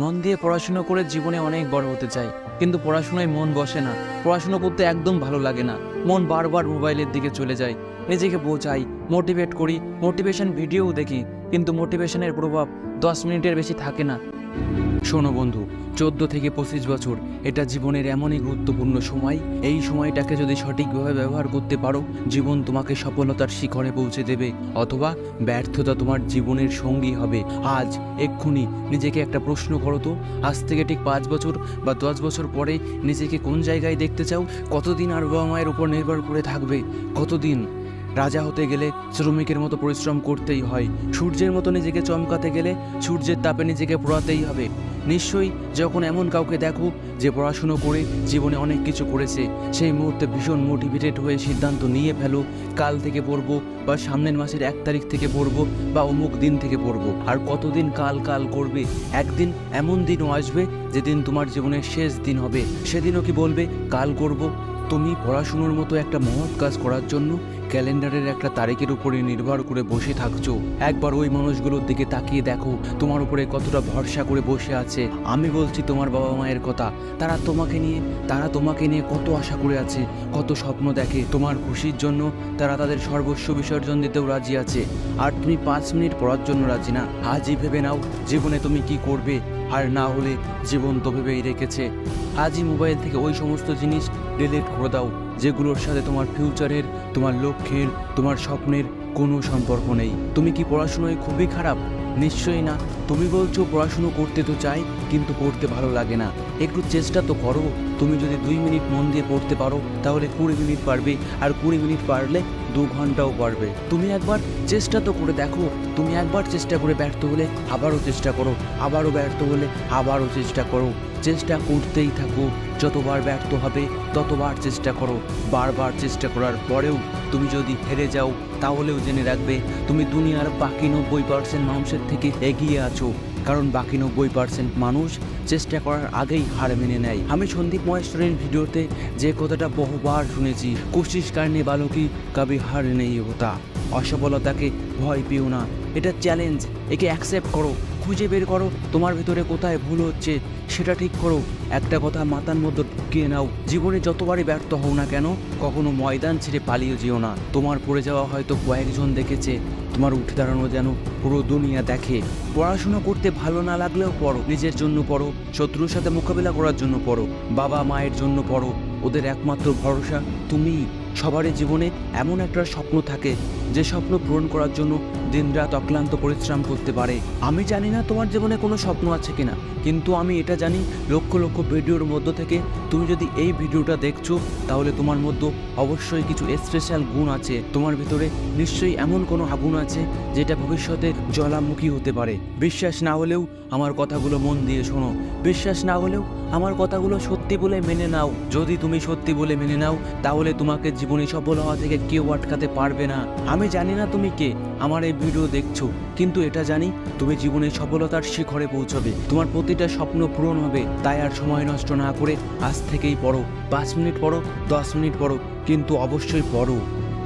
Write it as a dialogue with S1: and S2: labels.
S1: মন দিয়ে পড়াশোনা করে জীবনে অনেক বড় হতে চাই, কিন্তু পড়াশোনায় মন বসে না। পড়াশোনা করতে একদম ভালো লাগে না। মন বারবার মোবাইলের দিকে চলে যায়। নিজেকে বোঝাই, মোটিভেট করি, মোটিভেশন ভিডিওও দেখি, কিন্তু মোটিভেশনের প্রভাব 10 মিনিটের বেশি থাকে না। শোনো বন্ধু, 14 থেকে 25 বছর এটা জীবনের এমনই গুরুত্বপূর্ণ সময়। এই সময়টাকে যদি সঠিকভাবে ব্যবহার করতে পারো, জীবন তোমাকে সফলতার শিখরে পৌঁছে দেবে, অথবা ব্যর্থতা তোমার জীবনের সঙ্গী হবে। আজ এক্ষুনি নিজেকে একটা প্রশ্ন করো তো, আজ থেকে ঠিক 5 বছর বা 10 বছর পরে নিজেকে কোন জায়গায় দেখতে চাও? কতদিন আর বাবা মায়ের উপর নির্ভর করে থাকবে? কতদিন? রাজা হতে গেলে শ্রমিকের মতো পরিশ্রম করতেই হয়। সূর্যের মতো নিজেকে চমকাতে গেলে সূর্যের তাপে নিজেকে পোড়াতেই হবে। নিশ্চয়ই যখন এমন কাউকে দেখো যে পড়াশুনো করে জীবনে অনেক কিছু করেছে, সেই মুহূর্তে ভীষণ মোটিভেটেড হয়ে সিদ্ধান্ত নিয়ে ফেলো, কাল থেকে পড়বো, বা সামনের মাসের 1 তারিখ থেকে পড়বো, বা অমুক দিন থেকে পড়বো। আর কতদিন কাল কাল করবে? একদিন এমন দিনও আসবে যেদিন তোমার জীবনের শেষ দিন হবে, সেদিনও কি বলবে কাল করব? তুমি পড়াশুনোর মতো একটা মহৎ কাজ করার জন্য ক্যালেন্ডারের একটা তারিখের উপরে নির্ভর করে বসে থাকছো। একবার ওই মানুষগুলোর দিকে তাকিয়ে দেখো, তোমার উপরে কতটা ভরসা করে বসে আছে। আমি বলছি তোমার বাবা মায়ের কথা। তারা তোমাকে নিয়ে কত আশা করে আছে, কত স্বপ্ন দেখে। তোমার খুশির জন্য তারা তাদের সর্বস্ব বিসর্জন দিতেও রাজি আছে। আর তুমি 5 মিনিট পড়ার জন্য রাজি না। আজই ভেবে নাও জীবনে তুমি কি করবে, আর না হলে জীবন তো ভেবেই রেখেছে। আজই মোবাইল থেকে ওই সমস্ত জিনিস ডিলিট করে দাও যেগুলোর সাথে তোমার ফিউচারের, তোমার লক্ষ্যের, তোমার স্বপ্নের কোনো সম্পর্ক নেই। তুমি কি পড়াশোনায় খুবই খারাপ? নিশ্চয়ই না। তুমি বলছো পড়াশুনো করতে তো চাই, কিন্তু পড়তে ভালো লাগে না। একটু চেষ্টা তো করো। তুমি যদি 2 মিনিট মন দিয়ে পড়তে পারো, তাহলে 20 মিনিট পারবে, আর 20 মিনিট পারলে 2 ঘন্টাও পারবে। তুমি একবার চেষ্টা তো করে দেখো। তুমি একবার চেষ্টা করে ব্যর্থ হলে আবারও চেষ্টা করো, আবারও ব্যর্থ হলে আবারও চেষ্টা করো। চেষ্টা করতেই থাকো। যতবার ব্যর্থ হবে ততবার চেষ্টা করো। বারবার চেষ্টা করার পরেও তুমি যদি হেরে যাও, তাহলেও জেনে রাখবে তুমি দুনিয়ার বাকি 90% মানুষের থেকে এগিয়ে আছো। কারণ বাকি 90% মানুষ চেষ্টা করার আগেই হার মেনে নেয়। আমি সন্দীপ মহেশ্বরের ভিডিওতে যে কথাটা বহুবার শুনেছি, কোশিশ করনে वालों की कभी हार नहीं होता। অসফলতাকে ভয় পেও না, এটা চ্যালেঞ্জ। একে অ্যাকসেপ্ট করো, খুঁজে বের করো তোমার ভিতরে কোথায় ভুল হচ্ছে, সেটা ঠিক করো। একটা কথা মাথার মধ্যে ঢুকিয়ে নাও, জীবনে যতবারই ব্যর্থ হও না কেন, কখনো ময়দান ছেড়ে পালিয়ে যেও না। তোমার পড়ে যাওয়া হয়তো কয়েকজন দেখেছে, তোমার উঠে দাঁড়ানো যেন পুরো দুনিয়া দেখে। পড়াশোনা করতে ভালো না লাগলেও পড়ো, নিজের জন্য পড়ো, শত্রুর সাথে মোকাবিলা করার জন্য পড়ো, বাবা মায়ের জন্য পড়ো। ওদের একমাত্র ভরসা তুমি। সবারই জীবনে এমন একটা স্বপ্ন থাকে, যে স্বপ্ন পূরণ করার জন্য দিনরাত অক্লান্ত পরিশ্রম করতে পারে। আমি জানি না তোমার জীবনে কোনো স্বপ্ন আছে কিনা, কিন্তু আমি এটা জানি, লক্ষ লক্ষ ভিডিওর মধ্য থেকে তুমি যদি এই ভিডিওটা দেখছো, তাহলে তোমার মধ্যে অবশ্যই কিছু স্পেশাল গুণ আছে। তোমার ভিতরে নিশ্চয়ই এমন কোনো আগুন আছে যেটা ভবিষ্যতে জ্বালামুখী হতে পারে। বিশ্বাস না হলেও আমার কথাগুলো মন দিয়ে শোনো। বিশ্বাস না হলেও আমার কথাগুলো সত্যি বলে মেনে নাও। যদি তুমি সত্যি বলে মেনে নাও, তাহলে তোমাকে জীবনে সফল হওয়া থেকে কেউ আটকাতে পারবে না। আমি জানি না তুমি কে, আমার এই ভিডিও দেখছো, কিন্তু এটা জানি তুমি জীবনে সফলতার শিখরে পৌঁছবে। তোমার প্রতিটা স্বপ্ন পূরণ হবে। তাই আর সময় নষ্ট না করে আজ থেকেই পড়ো। 5 মিনিট পড়ো, 10 মিনিট পড়ো, কিন্তু অবশ্যই পড়ো।